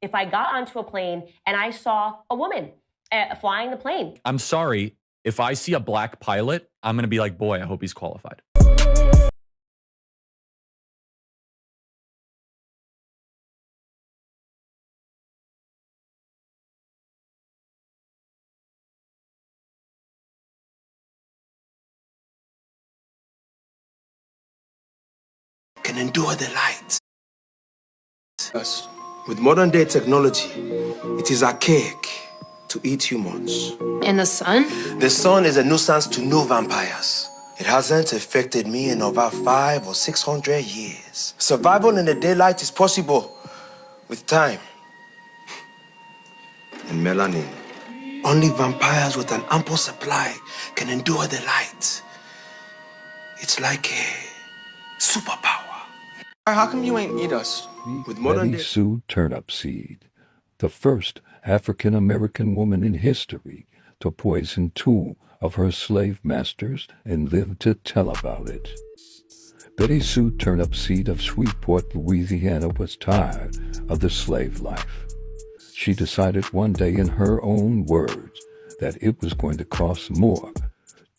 if I got onto a plane and I saw a woman flying the plane. I'm sorry. If I see a black pilot, I'm going to be like, boy, I hope he's qualified. Can endure the light. Yes. With modern day technology, it is archaic to eat humans. And the sun? The sun is a nuisance to no vampires. It hasn't affected me in over 500 or 600 years. Survival in the daylight is possible with time and melanin. Only vampires with an ample supply can endure the light. It's like a superpower. How come you ain't eat us? With modern Betty Sue Turnipseed, the first African-American woman in history to poison 2 of her slave masters and live to tell about it. Betty Sue Turnipseed of Shreveport, Louisiana was tired of the slave life. She decided one day, in her own words, that it was going to cost more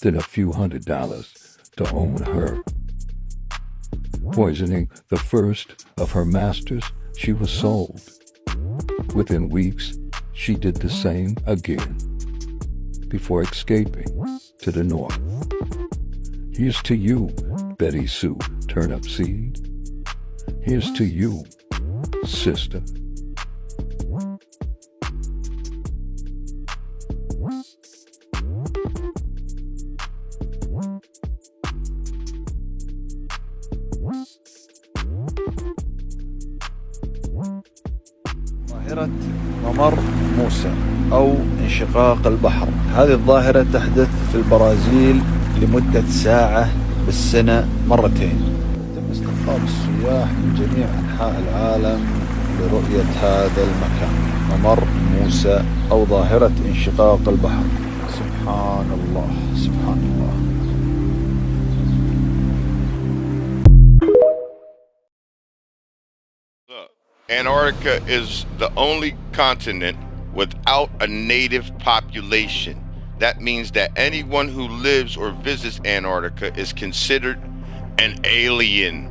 than a few $100s to own her. Poisoning the first of her masters, she was sold. Within weeks, she did the same again, before escaping to the north. Here's to you, Betty Sue Turnipseed. Here's to you, sister. ظاهرة ممر موسى أو انشقاق البحر. هذه الظاهرة تحدث في البرازيل لمدة ساعة بالسنة مرتين. يتم استقطاب السياح من جميع أنحاء العالم لرؤية هذا المكان، ممر موسى أو ظاهرة انشقاق البحر. سبحان الله، سبحان الله. Antarctica is the only continent without a native population. That means that anyone who lives or visits Antarctica is considered an alien.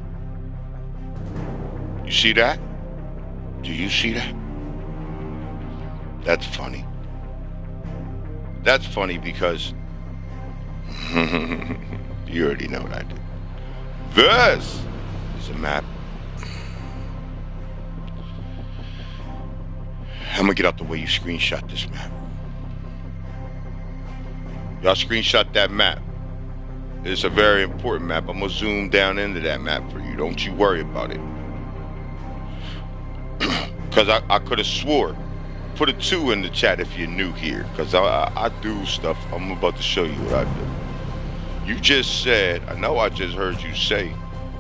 You see that? Do you see that? That's funny. That's funny because you already know what I did. This is a map. I'm gonna get out the way. You screenshot this map. Y'all screenshot that map. It's a very important map. I'm gonna zoom down into that map for you. Don't you worry about it. Cause I could have swore. Put a 2 in the chat if you're new here. Cause I do stuff. I'm about to show you what I do. You just said, I know I just heard you say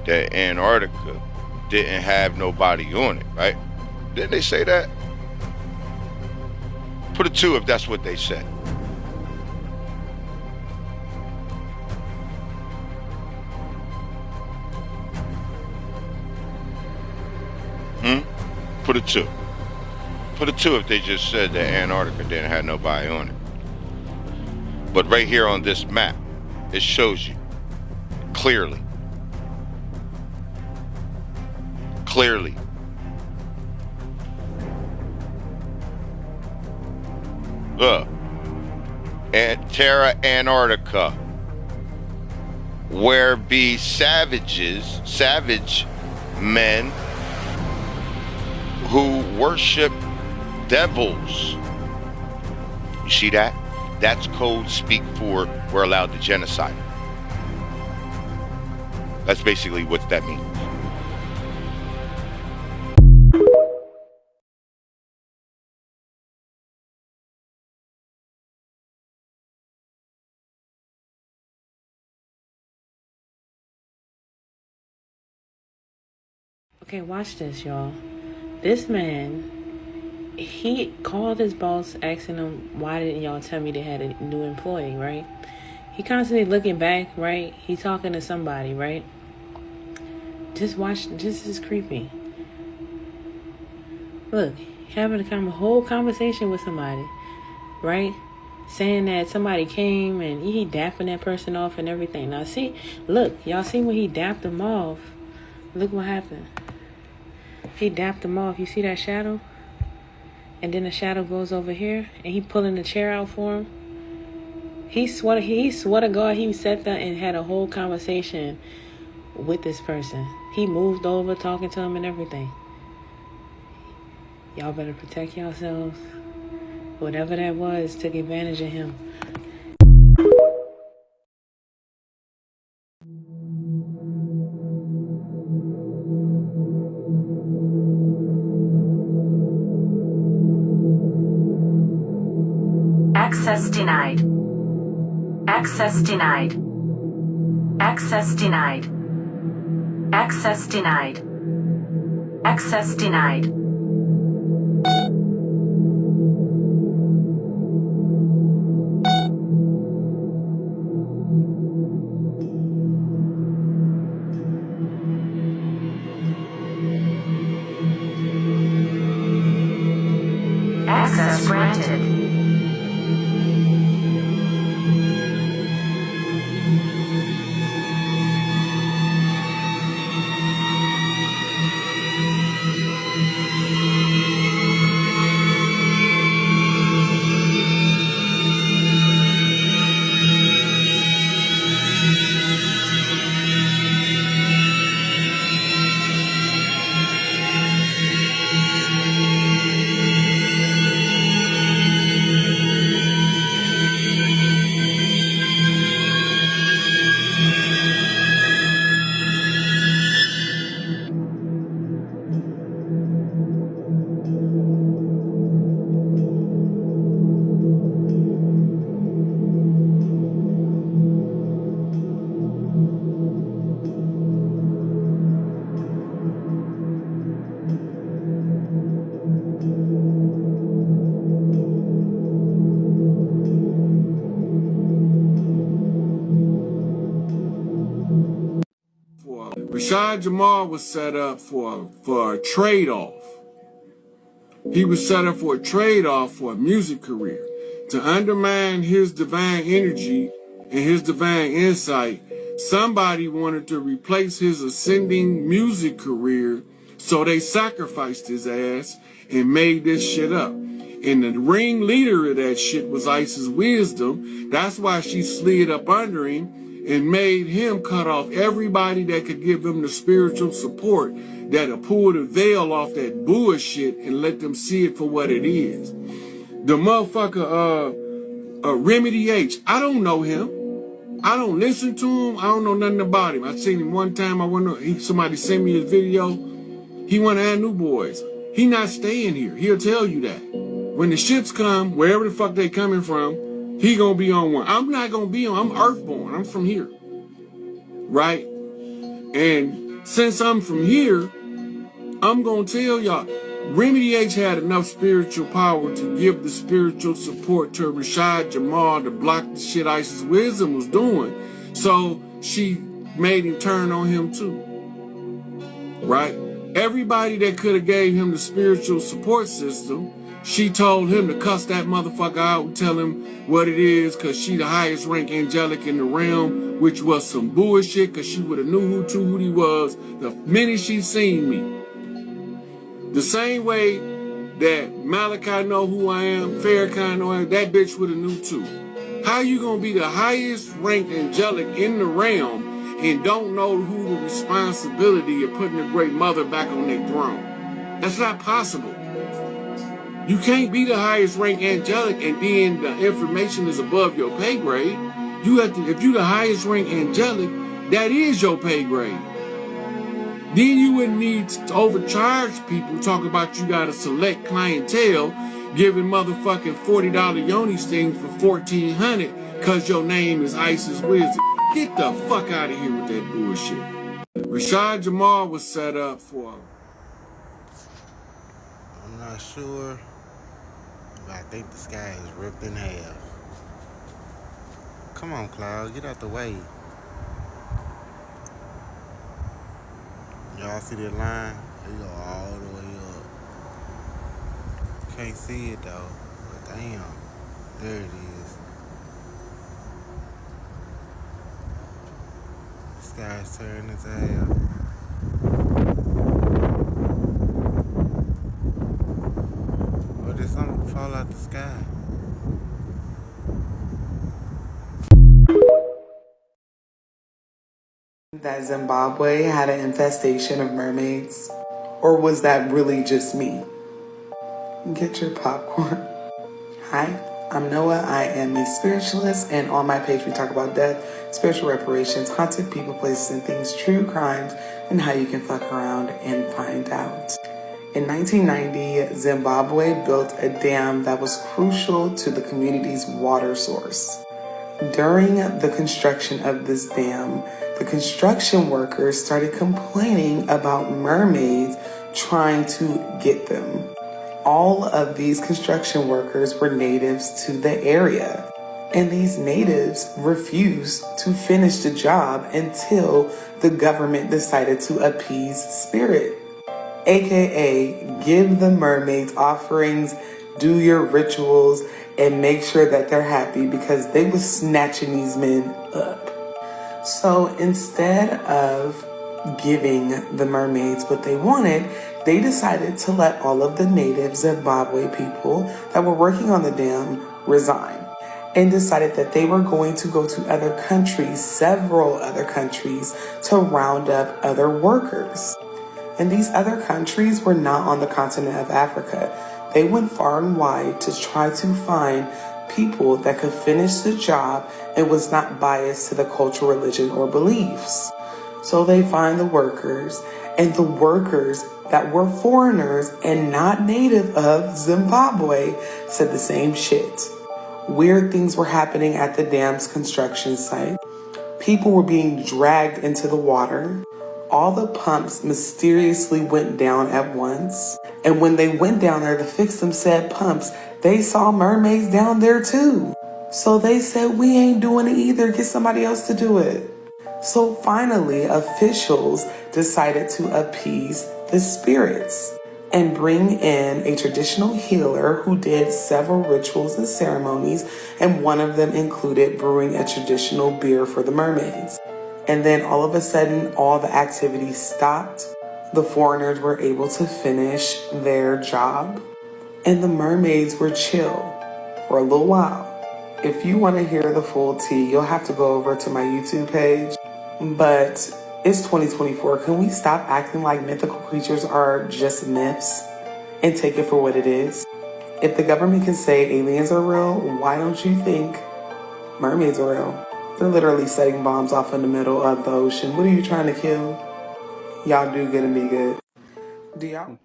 that Antarctica didn't have nobody on it, right? Didn't they say that? Put a 2 if that's what they said. Put a 2. Put a 2 if they just said that Antarctica didn't have nobody on it. But right here on this map, it shows you clearly. Clearly. Look, Terra Antarctica, where be savage men who worship devils. You see that? That's code speak for we're allowed to genocide. That's basically what that means. Okay, watch this, y'all. This man, he called his boss asking him, why didn't y'all tell me they had a new employee, right? He constantly looking back, right? He talking to somebody, right? Just watch, this is creepy. Look, having a whole conversation with somebody, right? Saying that somebody came and he dapping that person off and everything. Now see, look, y'all see when he dapped them off, look what happened. He dapped them off. You see that shadow? And then the shadow goes over here and he pulling the chair out for him. He swore to God he sat there and had a whole conversation with this person. He moved over talking to him and everything. Y'all better protect yourselves. Whatever that was took advantage of him. Access denied. Access denied. Access denied. Access denied. Access denied. Access granted. Rashad Jamal was set up for a trade-off. He was set up for a trade-off for a music career. To undermine his divine energy and his divine insight, somebody wanted to replace his ascending music career, so they sacrificed his ass and made this shit up. And the ringleader of that shit was Isis Wisdom. That's why she slid up under him and made him cut off everybody that could give him the spiritual support that'll pull the veil off that bullshit and let them see it for what it is. The motherfucker, Remedy H, I don't know him. I don't listen to him. I don't know nothing about him. I seen him one time. Somebody sent me his video. He went to New Boys. He not staying here. He'll tell you that. When the shits come, wherever the fuck they coming from, he gonna be on one. I'm not gonna be on. I'm earthborn. I'm from here, right? And since I'm from here, I'm gonna tell y'all, Remedy H had enough spiritual power to give the spiritual support to Rashad Jamal to block the shit Isis Wisdom was doing. So she made him turn on him too, right? Everybody that could have gave him the spiritual support system, she told him to cuss that motherfucker out and tell him what it is, because she the highest rank angelic in the realm, which was some bullshit, because she would have knew who he was the minute she seen me. The same way that Malachi know who I am, Farrakhan know who I am, that bitch would have knew too. How you gonna be the highest ranked angelic in the realm and don't know who the responsibility of putting the great mother back on their throne? That's not possible. You can't be the highest ranked angelic and then the information is above your pay grade. You have to, if you're the highest ranked angelic, that is your pay grade. Then you wouldn't need to overcharge people, talk about you got a select clientele, giving motherfucking $40 yoni stings for $1,400 because your name is Isis Wisdom. Get the fuck out of here with that bullshit. Rashad Jamal was set up for... I'm not sure, but I think the sky is ripped in half. Come on, Cloud, get out the way. Y'all see that line? It go all the way up. can't see it though. But damn, there it is. The sky's turning its hell. Or did something fall out the sky? That Zimbabwe had an infestation of mermaids? Or was that really just me? Get your popcorn. Hi, I'm Noah. I am a spiritualist, and on my page we talk about death, spiritual reparations, haunted people, places, and things, true crimes, and how you can fuck around and find out. In 1990, Zimbabwe built a dam that was crucial to the community's water source. During the construction of this dam, the construction workers started complaining about mermaids trying to get them. All of these construction workers were natives to the area, and these natives refused to finish the job until the government decided to appease spirit, aka give the mermaids offerings, do your rituals, and make sure that they're happy, because they was snatching these men up. So instead of giving the mermaids what they wanted, they decided to let all of the native Zimbabwe people that were working on the dam resign, and decided that they were going to go to other countries, several other countries, to round up other workers. And these other countries were not on the continent of Africa. They went far and wide to try to find people that could finish the job and was not biased to the culture, religion, or beliefs. So they find the workers, and the workers that were foreigners and not native of Zimbabwe said the same shit. Weird things were happening at the dam's construction site. People were being dragged into the water. All the pumps mysteriously went down at once. And when they went down there to fix them said pumps, they saw mermaids down there too. So they said, we ain't doing it either. Get somebody else to do it. So finally, officials decided to appease the spirits and bring in a traditional healer who did several rituals and ceremonies, and one of them included brewing a traditional beer for the mermaids. And then all of a sudden, all the activity stopped. The foreigners were able to finish their job, and the mermaids were chill for a little while. If you want to hear the full tea, you'll have to go over to my YouTube page. But it's 2024. Can we stop acting like mythical creatures are just myths and take it for what it is? If the government can say aliens are real, why don't you think mermaids are real? They're literally setting bombs off in the middle of the ocean. What are you trying to kill? Y'all do good and be good. Do y'all?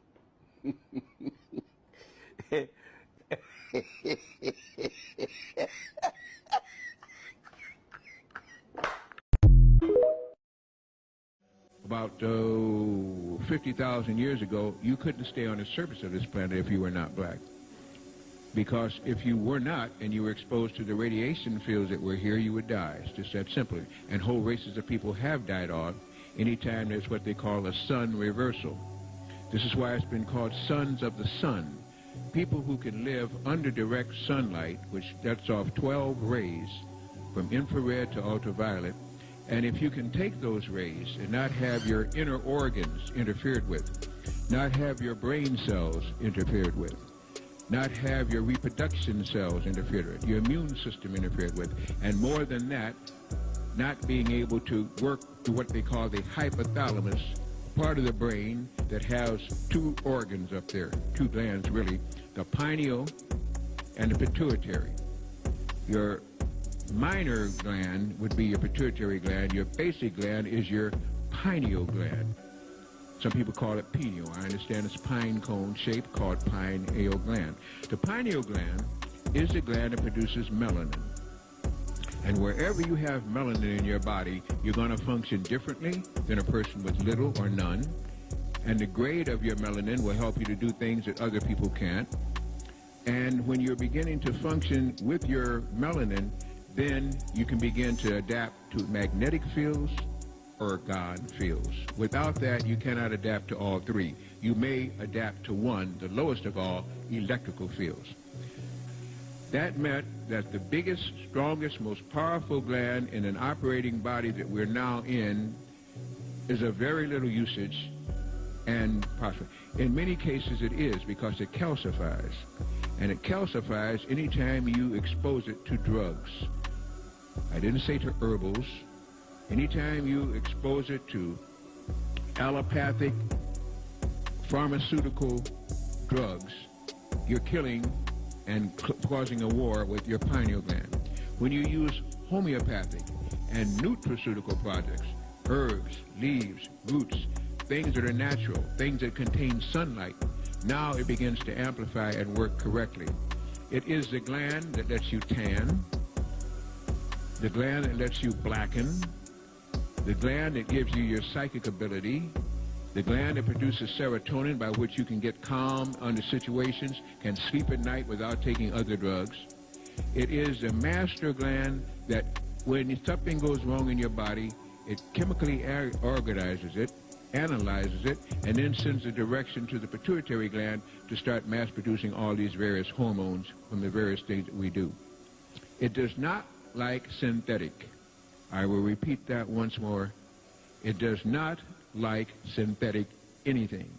About 50,000 years ago, you couldn't stay on the surface of this planet if you were not black. Because if you were not, and you were exposed to the radiation fields that were here, you would die. It's just that simple. And whole races of people have died off anytime there's what they call a sun reversal. This is why it's been called sons of the sun. People who can live under direct sunlight, which lets off 12 rays, from infrared to ultraviolet, and if you can take those rays and not have your inner organs interfered with, not have your brain cells interfered with, not have your reproduction cells interfered with, your immune system interfered with, and more than that, not being able to work to what they call the hypothalamus, part of the brain that has two organs up there, two glands really, the pineal and the pituitary. Your minor gland would be your pituitary gland. Your basic gland is your pineal gland. Some people call it pineal. I understand it's pine cone shape, called pineal gland. The pineal gland is the gland that produces melanin. And wherever you have melanin in your body, you're going to function differently than a person with little or none. And the grade of your melanin will help you to do things that other people can't. And when you're beginning to function with your melanin, then you can begin to adapt to magnetic fields, organ feels. Without that, you cannot adapt to all three. You may adapt to one, the lowest of all, electrical fields. That meant that the biggest, strongest, most powerful gland in an operating body that we're now in is of very little usage and possible. In many cases it is, because it calcifies. And it calcifies anytime you expose it to drugs. I didn't say to herbals. Anytime you expose it to allopathic pharmaceutical drugs, you're killing and causing a war with your pineal gland. When you use homeopathic and nutraceutical products, herbs, leaves, roots, things that are natural, things that contain sunlight, now it begins to amplify and work correctly. It is the gland that lets you tan, the gland that lets you blacken, the gland that gives you your psychic ability, the gland that produces serotonin by which you can get calm under situations, can sleep at night without taking other drugs. It is the master gland that when something goes wrong in your body, it chemically organizes it, analyzes it, and then sends a direction to the pituitary gland to start mass producing all these various hormones from the various things that we do. It does not like synthetic. I will repeat that once more. It does not like synthetic anything.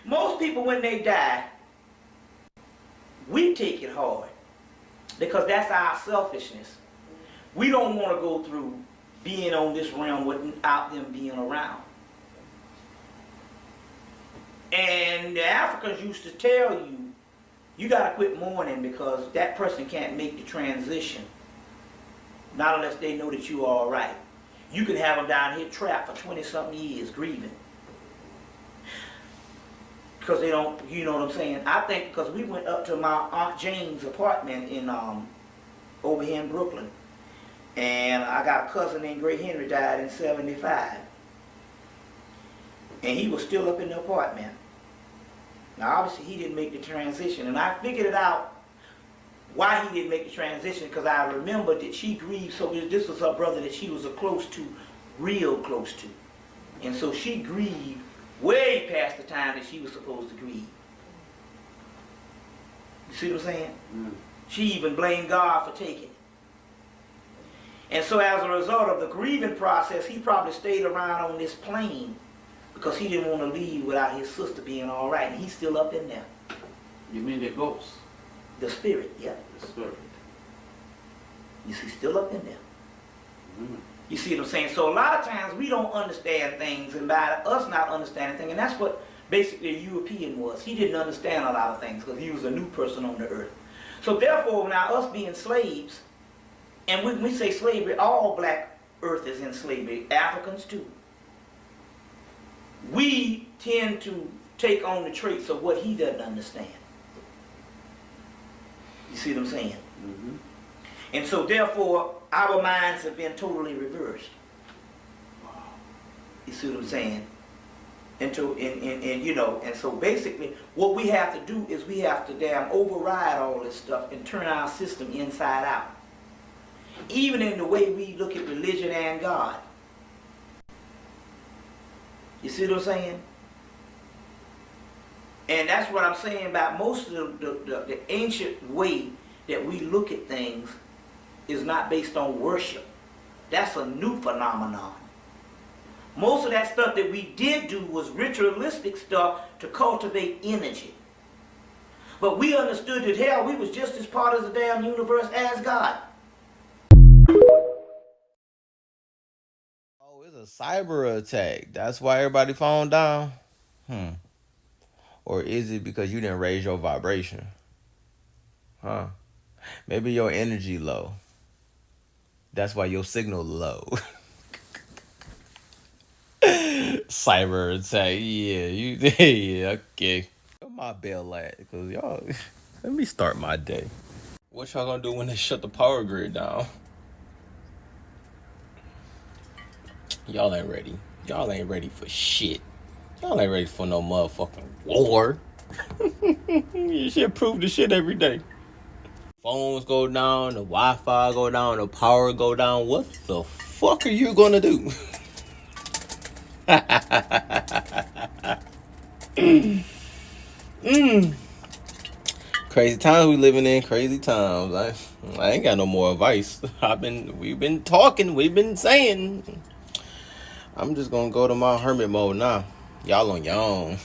Most people, when they die, we take it hard because that's our selfishness. We don't want to go through being on this realm without them being around. And the Africans used to tell you, you got to quit mourning because that person can't make the transition, not unless they know that you are all right. You can have them down here trapped for 20-something years grieving. Because they don't, you know what I'm saying? I think because we went up to my Aunt Jane's apartment in over here in Brooklyn. And I got a cousin named Great Henry, died in 75. And he was still up in the apartment. Now obviously he didn't make the transition. And I figured it out why he didn't make the transition, because I remembered that she grieved so this was her brother that she was close to, real close to. And so she grieved way past the time that she was supposed to grieve. You see what I'm saying? She even blamed God for taking it. And so as a result of the grieving process, he probably stayed around on this plane because he didn't want to leave without his sister being all right. And he's still up in there. You mean the ghost? The spirit, yeah. The spirit. You see, still up in there. You see what I'm saying? So a lot of times we don't understand things, and by us not understanding things, and that's what basically a European was. He didn't understand a lot of things because he was a new person on the earth. So therefore, now us being slaves, and when we say slavery, all black earth is in slavery, Africans too. We tend to take on the traits of what he doesn't understand. You see what I'm saying? And so therefore, our minds have been totally reversed. You see what I'm saying? And you know, and so basically, what we have to do is we have to damn override all this stuff and turn our system inside out. Even in the way we look at religion and God. You see what I'm saying? And that's what I'm saying about most of the ancient way that we look at things is not based on worship. That's a new phenomenon. Most of that stuff that we did do was ritualistic stuff to cultivate energy. But we understood that, hell, we was just as part of the damn universe as God. Oh, it's a cyber attack. That's why everybody phone down? Or is it because you didn't raise your vibration? Maybe your energy low. That's why your signal low. Cyber attack. Yeah, okay. Where my bell at? Because y'all, let me start my day. What y'all gonna do when they shut the power grid down? Y'all ain't ready. Y'all ain't ready for shit. Y'all ain't ready for no motherfucking war. You should prove the shit every day. Phones go down, the Wi-Fi go down, the power go down. What the fuck are you gonna do? Crazy times we living in, crazy times. I ain't got no more advice. We've been talking, we've been saying. I'm just gonna go to my hermit mode now. Y'all on your own.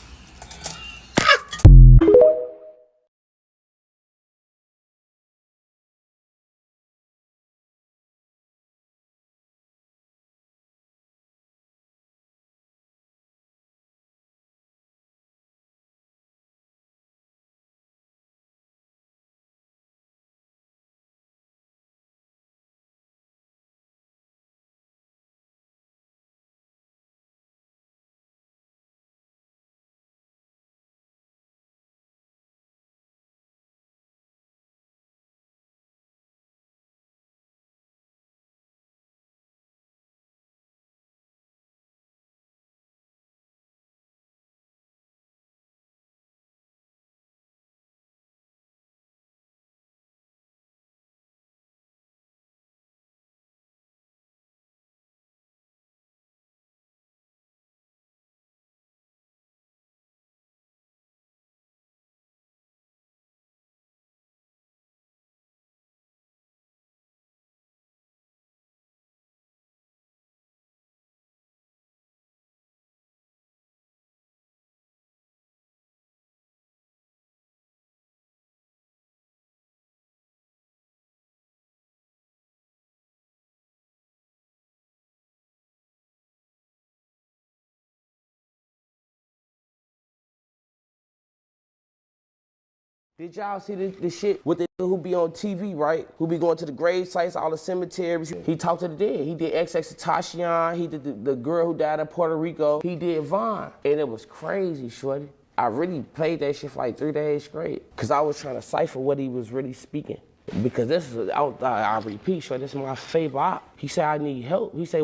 Did y'all see the shit with the who be on TV, right? Who be going to the grave sites, all the cemeteries. He talked to the dead. He did XX Tashion. He did the girl who died in Puerto Rico. He did Vaughn. And it was crazy, shorty. I really played that shit for like 3 days straight. Cause I was trying to cipher what he was really speaking. Because this is, I repeat, shorty, this is my favorite op. He said, I need help. He said,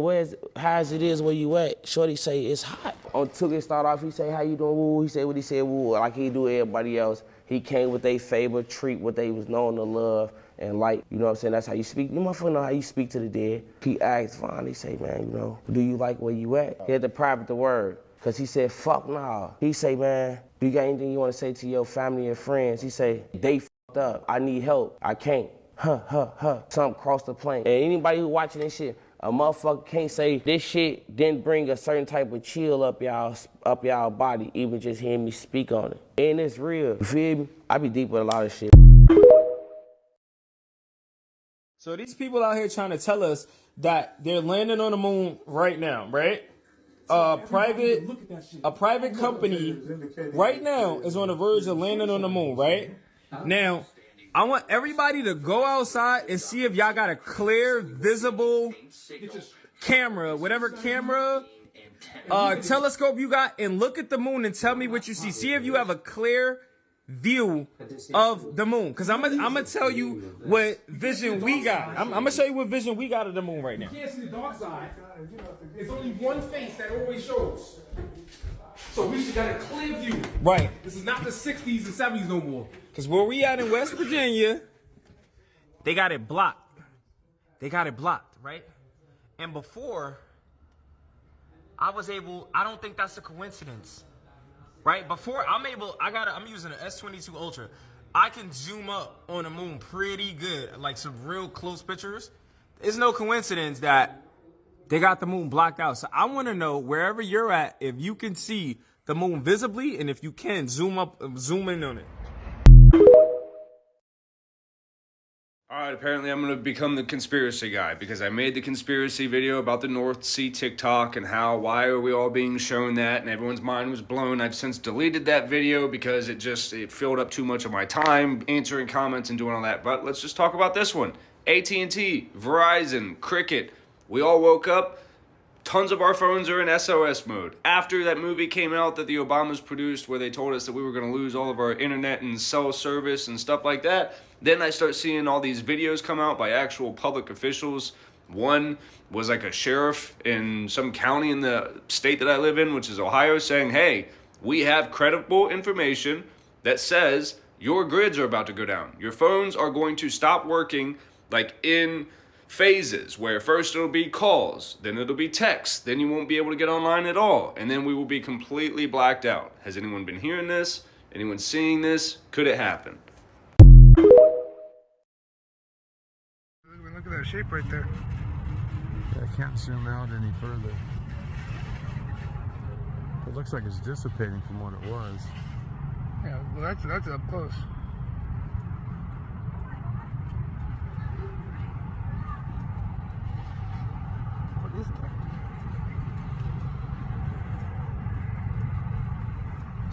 how's it is where you at? Shorty say, it's hot. Until it start off, he say, how you doing, woo? He said what he said, woo, like he do everybody else. He came with their favor, treat what they was known to love and like, you know what I'm saying? That's how you speak. You motherfucker know how you speak to the dead. He asked Vaughn, he say, man, you know, do you like where you at? He had to private the word. Cause he said, fuck nah. He say, man, do you got anything you wanna say to your family and friends? He say, they fucked up. I need help. I can't. Something crossed the plane. And anybody who watching this shit, a motherfucker can't say this shit didn't bring a certain type of chill up y'all body, even just hearing me speak on it. And it's real, you feel me? I be deep with a lot of shit. So these people out here trying to tell us that they're landing on the moon right now, right? A private company right now is on the verge of landing on the moon, right? Now, I want everybody to go outside and see if y'all got a clear, visible camera, whatever camera, telescope you got, and look at the moon and tell me what you see. See if you have a clear view of the moon. Because I'm gonna tell you what vision we got. I'm gonna show you what vision we got of the moon right now. You can't see the dark side. There's only one face that always shows. So we should got a clear view. Right. This is not the 60s and 70s no more. Because where we at in West Virginia, they got it blocked. They got it blocked, right? And before, I don't think that's a coincidence. Right? Before, I'm using an S22 Ultra. I can zoom up on the moon pretty good, like some real close pictures. It's no coincidence that they got the moon blocked out. So I want to know, wherever you're at, if you can see the moon visibly, and if you can, zoom in on it. All right, apparently I'm going to become the conspiracy guy because I made the conspiracy video about the North Sea TikTok and why are we all being shown that, and everyone's mind was blown. I've since deleted that video because it filled up too much of my time answering comments and doing all that. But let's just talk about this one. AT&T, Verizon, Cricket, we all woke up tons of our phones are in SOS mode. After that movie came out that the Obamas produced where they told us that we were going to lose all of our internet and cell service and stuff like that, then I start seeing all these videos come out by actual public officials. One was like a sheriff in some county in the state that I live in, which is Ohio, saying, hey, we have credible information that says your grids are about to go down. Your phones are going to stop working like in phases, where first it'll be calls, then it'll be texts, then you won't be able to get online at all, and then we will be completely blacked out. Has anyone been hearing this? Anyone seeing this? Could it happen? Look at that shape right there. Yeah, I can't zoom out any further. It looks like it's dissipating from what it was. Yeah, well that's up close. What is that?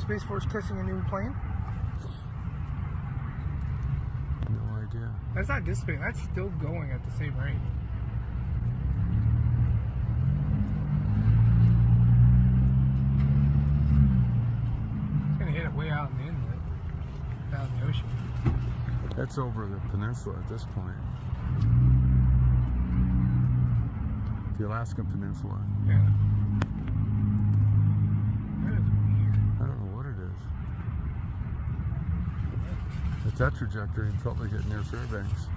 Space Force testing a new plane? No idea. That's not dissipating, that's still going at the same rate. It's gonna hit it way out in the inlet, out in the ocean. That's over the peninsula at this point. The Alaskan Peninsula. Yeah. That is weird. I don't know what it is. At that trajectory, you'd probably get near Fairbanks.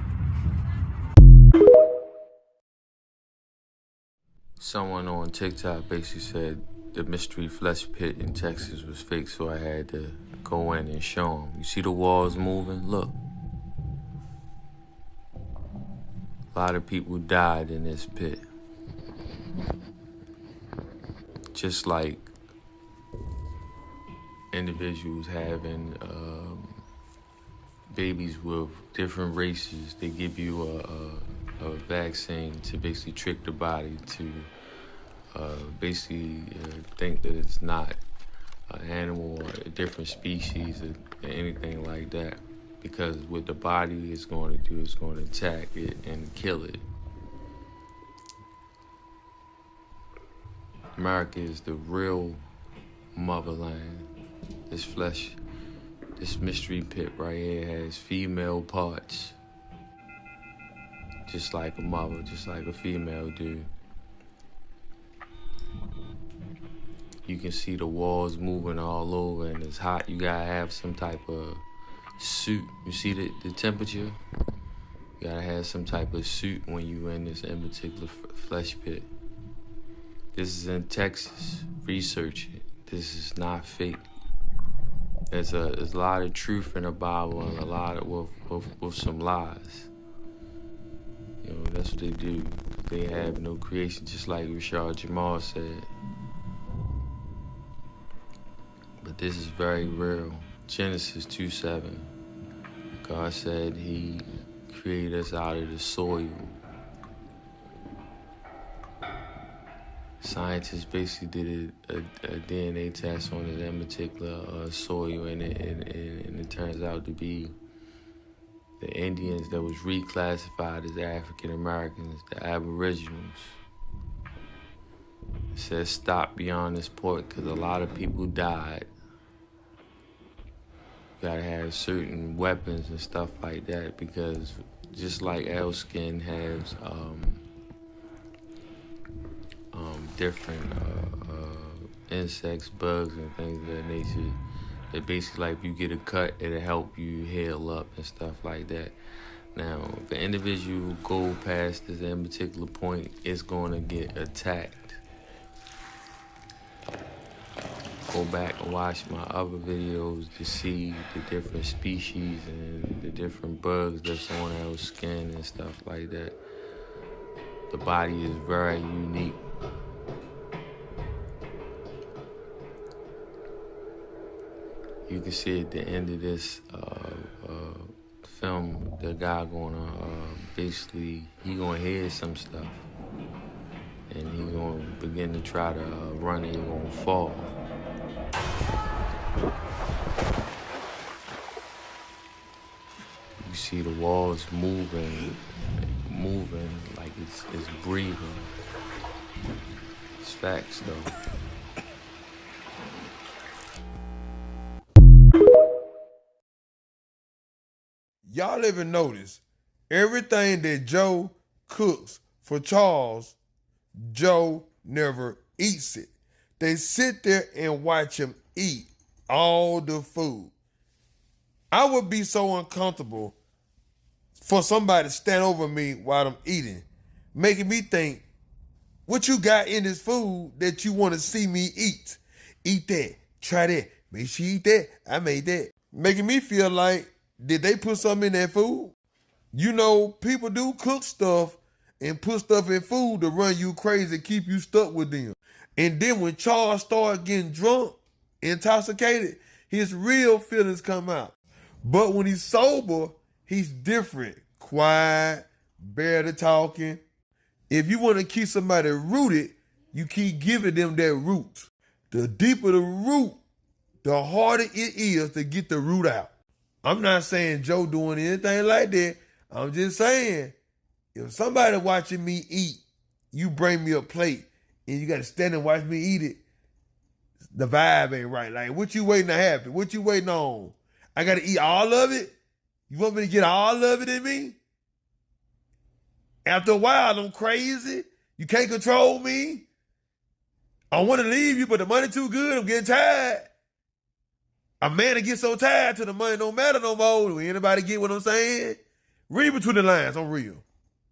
Someone on TikTok basically said the mystery flesh pit in Texas was fake, so I had to go in and show them. You see the walls moving? Look. A lot of people died in this pit. Just like individuals having babies with different races, they give you a vaccine to basically trick the body to basically think that it's not an animal or a different species or anything like that. Because what the body is going to do is going to attack it and kill it. America is the real motherland. This flesh, this mystery pit right here has female parts. Just like a mother, just like a female do. You can see the walls moving all over and it's hot. You gotta have some type of suit. You see the temperature? You gotta have some type of suit when you in this in particular flesh pit. This is in Texas. Research it. This is not fake. There's a lot of truth in the Bible and a lot of with some lies. You know, that's what they do. They have no creation, just like Rashad Jamal said. But this is very real. Genesis 2:7. God said he created us out of the soil. Scientists basically did a DNA test on that particular soil, and it turns out to be the Indians that was reclassified as African Americans, the Aboriginals. It says stop beyond this point because a lot of people died. You gotta have certain weapons and stuff like that because just like Elskin has different insects, bugs, and things of that nature. That basically, like, if you get a cut, it'll help you heal up and stuff like that. Now, if an individual go past this in particular point, it's going to get attacked. Go back and watch my other videos to see the different species and the different bugs that's on our skin and stuff like that. The body is very unique. You can see at the end of this film, the guy gonna basically, he gonna hear some stuff. And he gonna begin to try to run and he gonna fall. You see the walls moving like it's breathing. It's facts, though. Y'all ever notice everything that Joe cooks for Charles, Joe never eats it. They sit there and watch him eat all the food. I would be so uncomfortable for somebody to stand over me while I'm eating, making me think, what you got in this food that you want to see me eat? Eat that. Try that. Make sure you eat that. I made that. Making me feel like, did they put something in that food? You know, people do cook stuff and put stuff in food to run you crazy, keep you stuck with them. And then when Charles started getting drunk, intoxicated, his real feelings come out. But when he's sober, he's different. Quiet, barely talking. If you want to keep somebody rooted, you keep giving them that root. The deeper the root, the harder it is to get the root out. I'm not saying Joe doing anything like that. I'm just saying, if somebody watching me eat, you bring me a plate and you got to stand and watch me eat it, the vibe ain't right. Like, what you waiting to happen? What you waiting on? I got to eat all of it? You want me to get all of it in me? After a while, I'm crazy. You can't control me. I want to leave you, but the money too good. I'm getting tired. A man to get so tired till the money don't matter no more. Do anybody get what I'm saying? Read between the lines. I'm real.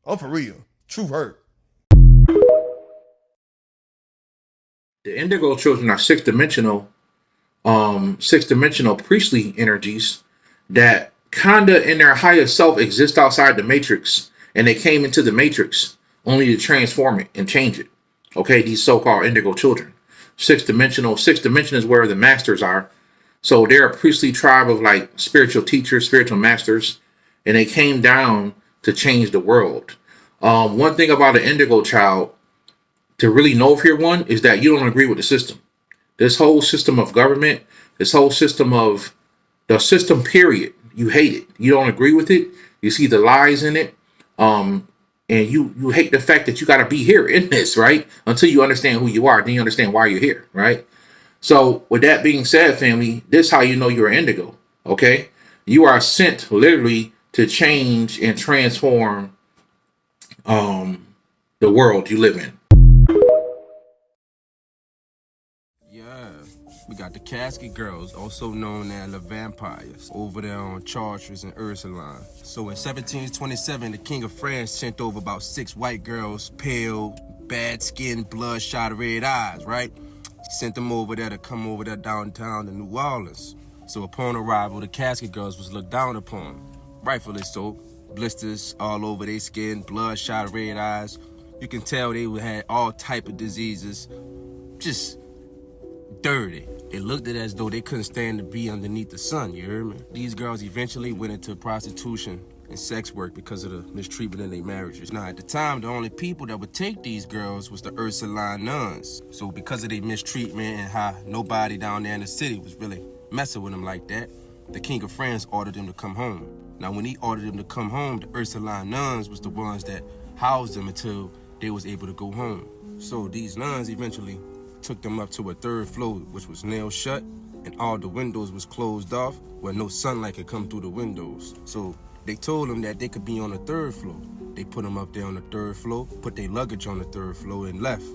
I'm for real. True hurt. The indigo children are six-dimensional priestly energies that kinda in their higher self exist outside the matrix, and they came into the matrix only to transform it and change it. Okay, these so-called indigo children. Sixth dimension is where the masters are. So they're a priestly tribe of like spiritual teachers, spiritual masters, and they came down to change the world. One thing about an indigo child, to really know if you're one, is that you don't agree with the system. This whole system of government, this whole system of the system, period, you hate it. You don't agree with it. You see the lies in it. And you hate the fact that you got to be here in this, right? Until you understand who you are, then you understand why you're here, right? So with that being said, family, this is how you know you're an indigo, okay? You are sent literally to change and transform the world you live in. Yeah, we got the Casket Girls, also known as the Vampires, over there on Chartres and Ursuline. So in 1727, the King of France sent over about 6 white girls, pale, bad skin, bloodshot red eyes, right? He sent them over there to come over there downtown to New Orleans. So upon arrival, the Casket Girls was looked down upon, rightfully so. Blisters all over their skin, bloodshot red eyes. You can tell they had all type of diseases, just dirty. It looked as though they couldn't stand to be underneath the sun, you hear me? These girls eventually went into prostitution and sex work because of the mistreatment in their marriages. Now, at the time, the only people that would take these girls was the Ursuline nuns. So because of their mistreatment and how nobody down there in the city was really messing with them like that, the King of France ordered them to come home. Now, when he ordered them to come home, the Ursuline nuns was the ones that housed them until they was able to go home. So these nuns eventually took them up to a 3rd floor, which was nailed shut, and all the windows was closed off where no sunlight could come through the windows. So they told them that they could be on the 3rd floor. They put them up there on the 3rd floor, put their luggage on the 3rd floor, and left.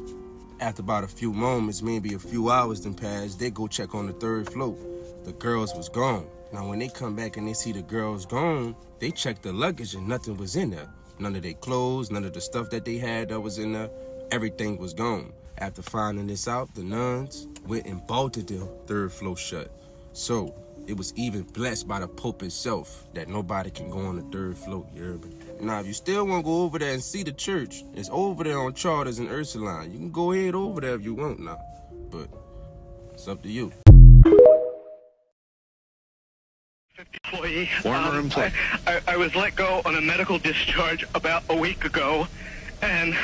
After about a few moments, maybe a few hours then passed, they go check on the 3rd floor. The girls was gone. Now, when they come back and they see the girls gone, they check the luggage and nothing was in there. None of their clothes, none of the stuff that they had that was in there, everything was gone. After finding this out, the nuns went and bolted the 3rd floor shut. So it was even blessed by the Pope itself that nobody can go on the 3rd floor, you heard me? Now, if you still want to go over there and see the church, it's over there on Chartres and Ursuline. You can go ahead over there if you want now, but it's up to you. Employee. Former employee. I was let go on a medical discharge about a week ago, and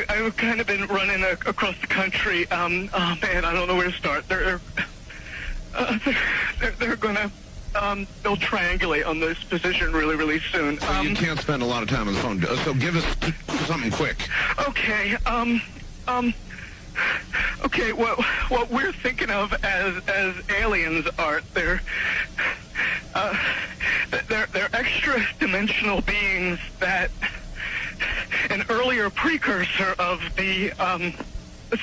I've kind of been running across the country. Oh man, I don't know where to start. They're gonna they'll triangulate on this position really soon. So you can't spend a lot of time on the phone, so give us something quick. Okay, okay, what we're thinking of as aliens are, they're extra-dimensional beings that an earlier precursor of the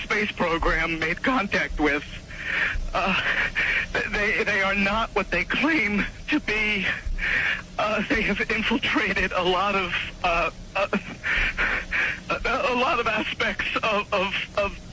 space program made contact with. They are not what they claim to be. They have infiltrated a lot of aspects of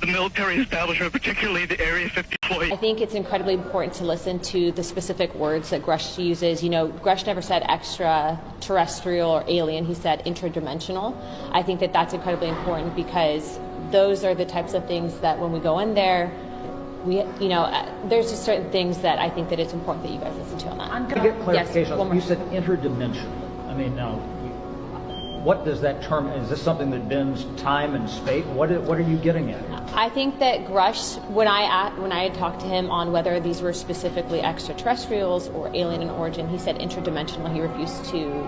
the military establishment, particularly the Area 54. I think it's incredibly important to listen to the specific words that Grush uses. You know, Grush never said extraterrestrial or alien. He said interdimensional. I think that that's incredibly important because those are the types of things that when we go in there, there's just certain things that I think that it's important that you guys listen to on that. I'm going to get clarification. Yes, you said interdimensional. I mean, now, what does that term, is this something that bends time and space? What are you getting at? I think that Grush, when I had talked to him on whether these were specifically extraterrestrials or alien in origin, he said interdimensional. He refused to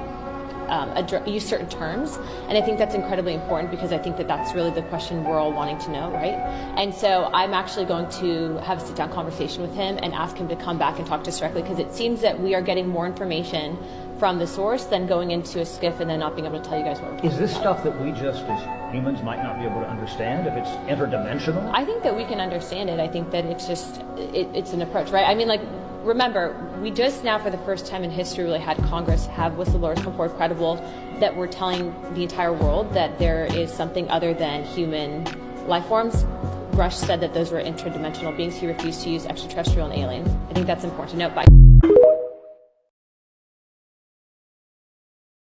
use certain terms, and I think that's incredibly important because I think that that's really the question we're all wanting to know, right? And so I'm actually going to have a sit-down conversation with him and ask him to come back and talk to us directly because it seems that we are getting more information from the source than going into a skiff and then not being able to tell you guys what we're talking Is this about. stuff that we just as humans might not be able to understand if it's interdimensional? I think that we can understand it. I think that it's just, it's an approach, right? I mean, like, remember, we just now for the first time in history really had Congress have whistleblowers come forward credible that we're telling the entire world that there is something other than human life forms. Grush said that those were interdimensional beings. He refused to use extraterrestrial and alien. I think that's important to note. Bye.